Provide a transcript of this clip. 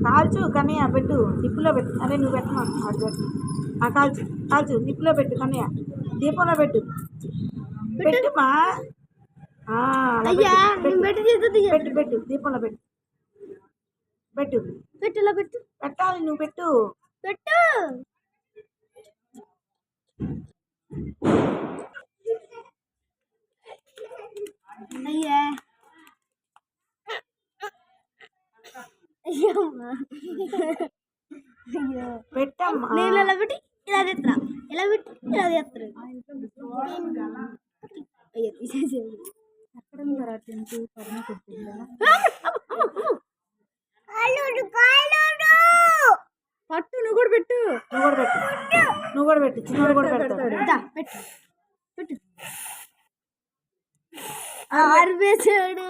కాల్చు కన్నయ్య పెట్టు నిప్పులో పెట్టు. అరే నువ్వు పెట్టమా అది పెట్టు. కాల్చు కాల్చు నిప్పులో పెట్టు కన్నయ్య. దీపంలో పెట్టు పెట్టుమా. పెట్టు పెట్టు దీపంలో పెట్టు పెట్టు పెట్టు పెట్టు పెట్టాలి నువ్వు పెట్టు పెట్టు. అయ్యా పెట్టమ్మా. నేను ఇలా పెట్టి ఇలా తెస్తా, ఇలా పెట్టి ఇలా తెస్తారు. అయ్యో తీసేసేది. పట్టు నువ్వు కూడా పెట్టు. నువ్వు కూడా పెట్టు చిన్నోడు కూడా పెడతాడు. పెట్టు పెట్టు ఆర్వేసాడు.